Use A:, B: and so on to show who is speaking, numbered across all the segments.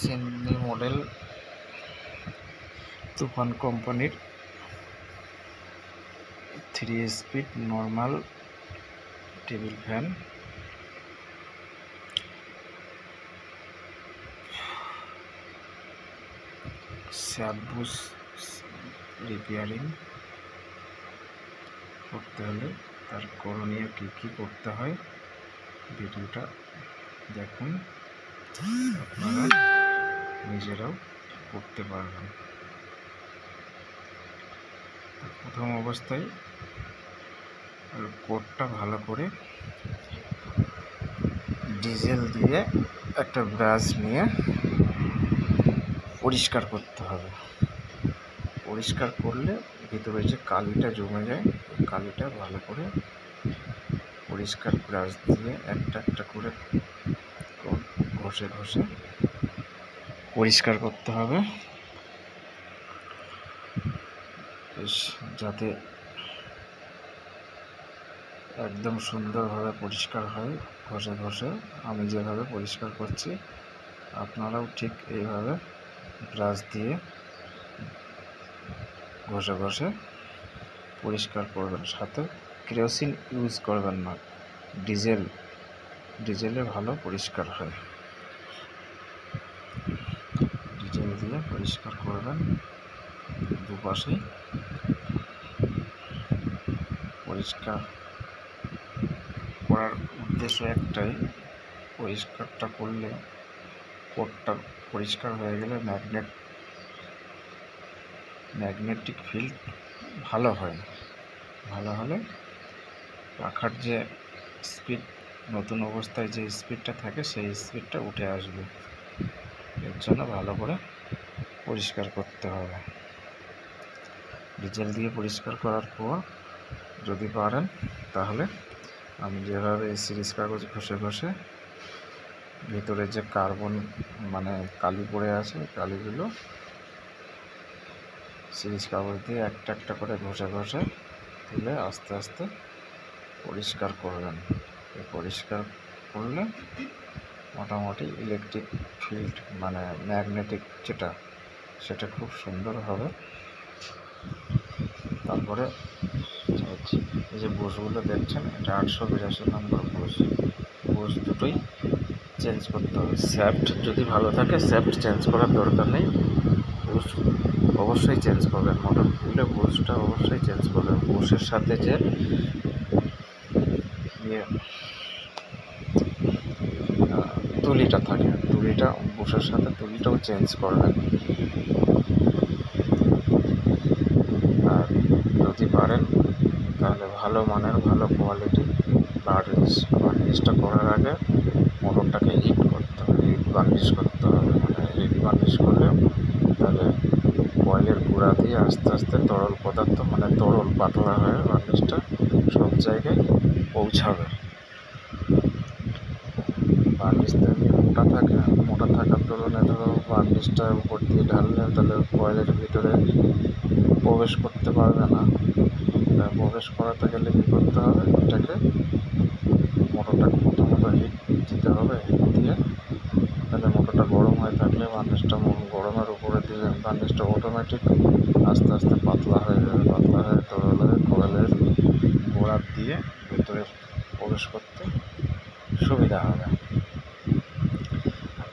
A: Chennai model Tufan কোম্পানির 3 speed normal table fan. স্যাপবুশ repairing করতে হলে তার করণীয় কী করতে হয় ভিডিওটা দেখুন, আপনারা নিজেরাও করতে পারবেন। প্রথম অবস্থায় কোটটা ভালো করে ডিজেল দিয়ে একটা ব্রাশ নিয়ে পরিষ্কার করতে হবে। পরিষ্কার করলে ভিতরে যে কালিটা জমে যায়, কালিটা ভালো করে পরিষ্কার ব্রাশ দিয়ে একটা করে ঘষে ঘষে পরিষ্কার করতে হবে, যাতে একদম সুন্দরভাবে পরিষ্কার হয়। ঘষে ঘষে আমি যেভাবে পরিষ্কার করছি আপনারাও ঠিক এইভাবে ব্রাশ দিয়ে ঘষে ঘষে পরিষ্কার করবেন। সাথে কেরোসিন ইউজ করবেন না, ডিজেলে ভালো পরিষ্কার হয়। ডিজেল দিয়ে পরিষ্কার করবেন। দুপাশে পরিষ্কার করার উদ্দেশ্য একটাই, পরিষ্কারটা করলে কোটটা পরিষ্কার হয়ে গেলে ম্যাগনেটিক ফিল্ড ভালো হয়। ভালো হলে পাখার যে স্পিড, নতুন অবস্থায় যে স্পিডটা থাকে সেই স্পিডটা উঠে আসবে। এর জন্য ভালো করে পরিষ্কার করতে হবে। ডিজেল দিয়ে পরিষ্কার করার পর যদি পারেন তাহলে আমি যেভাবে সিরিজ কাগজ ঘষে ঘষে ভিতরে যে কার্বন কালি পড়ে আছে, কালিগুলো সিরিজ কাগজ দিয়ে একটা করে ঘষে ঘষে তুলে আস্তে আস্তে পরিষ্কার করবেন। পরিষ্কার করলে মোটামুটি ইলেকট্রিক ফিল্ড ম্যাগনেটিক সেটা খুব সুন্দর হবে। তারপরে এই যে বুশগুলো দেখছেন, এটা 882 নম্বর বুশ দুটোই চেঞ্জ করতে হবে। শ্যাফট যদি ভালো থাকে শ্যাফট চেঞ্জ করার দরকার নেই, বুশ অবশ্যই চেঞ্জ করবেন। মোটর খুলে বুশটা অবশ্যই চেঞ্জ করবেন। বুশের সাথে যে তুলিটা থাকে, বুশের সাথে তুলিটাও চেঞ্জ করবেন। আর যদি পারেন তাহলে ভালো মানের ভালো কোয়ালিটি বার্নিশটা করার আগে মোটরটাকে হিট বার্নিশ করতে হবে। হিট বার্নিশ করলে তাহলে কয়েলের গোড়া দিয়ে আস্তে আস্তে তরল পদার্থ তরল পাতলা হয়ে বার্নিশটা সব জায়গায় পৌঁছাবে। বার্নিশটা মোটা থাকার তুলনায় বার্নিশটা উপর দিয়ে ঢাললে তাহলে কয়েলের ভিতরে প্রবেশ করতে পারবে না। প্রবেশ করাতে গেলে কী করতে হবে, এটাকে মোটরটাকে প্রথমত হিট দিতে হবে। হিট দিয়ে তাহলে মোটরটা গরম হয়ে থাকলে বার্নিশটা গরমের উপরে দিলে বার্নিশটা অটোমেটিক আস্তে আস্তে পাতলা হয়ে যাবে। পাতলা হয়ে তরল হয়ে কয়েলের গোড়া দিয়ে ভেতরে প্রবেশ করতে সুবিধা হবে।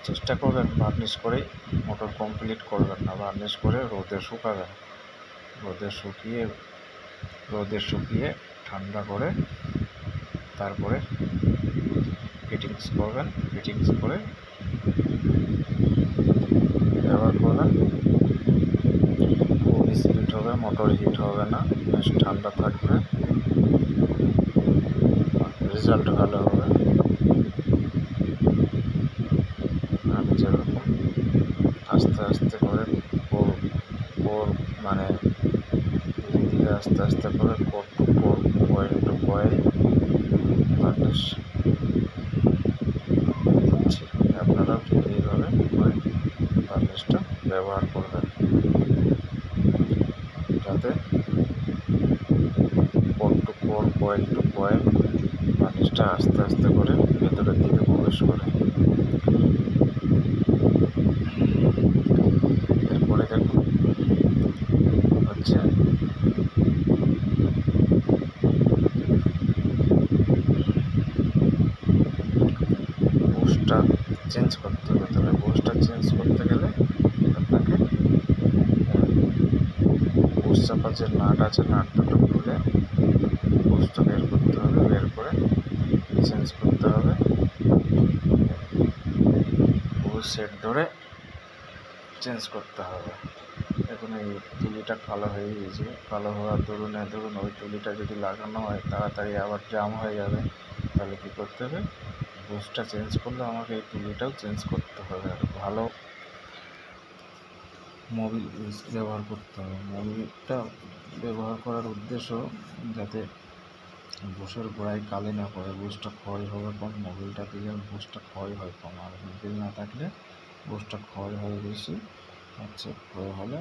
A: চেষ্টা করবেন বার্নিশ করেই মোটর কমপ্লিট করবেন না, বার্নিশ করে রোদে শুকাবেন। রোদে শুকিয়ে ঠান্ডা করে তারপরে ফিটিংস করবেন। ফিটিংস করে ব্যবহার করবেন। খুব স্পিড হবে, মোটর হিট হবে না, বেশ ঠান্ডা থাকবে, রেজাল্ট ভালো হবে। আমি যেরকম আস্তে আস্তে করে ধীরে ধীরে আস্তে আস্তে করে core to core, coil to coil varnish দিচ্ছি। আপনারাও ঠিক এইভাবে বার্নিশটা ব্যবহার করবেন, যাতে core to core, coil to coil বার্নিশটা আস্তে আস্তে করে ভেতরের দিকে প্রবেশ করে। চেঞ্জ করতে হবে। তাহলে বুশটা চেঞ্জ করতে গেলে আপনাকে বুশ চাপার যে নাট আছে, নাট দুটো খুলে বুশটা বের করতে হবে, বের করে চেঞ্জ করতে হবে। বুশ সেট ধরে চেঞ্জ করতে হবে। এখন এই তুলিটা কালো হয়ে গেছে, কালো হওয়ার ধরুন ওই তুলিটা যদি লাগানো হয় তাড়াতাড়ি আবার জাম হয়ে যাবে। তাহলে কী করতে হবে, বুশটা চেঞ্জ করলে আমাকে এই তুলিটাও চেঞ্জ করতে হবে। আর ভালো মোবিল ব্যবহার করতে হবে। মোবিলটা ব্যবহার করার উদ্দেশ্য যাতে বুশের গোড়ায় কালি না পড়ে, বুশটা ক্ষয় হবে কম, মোবিলটা দিলে বুশটা ক্ষয় হয় কম। আর মোবিল না থাকলে বুশটা ক্ষয় হয় বেশি, ক্ষয় হলে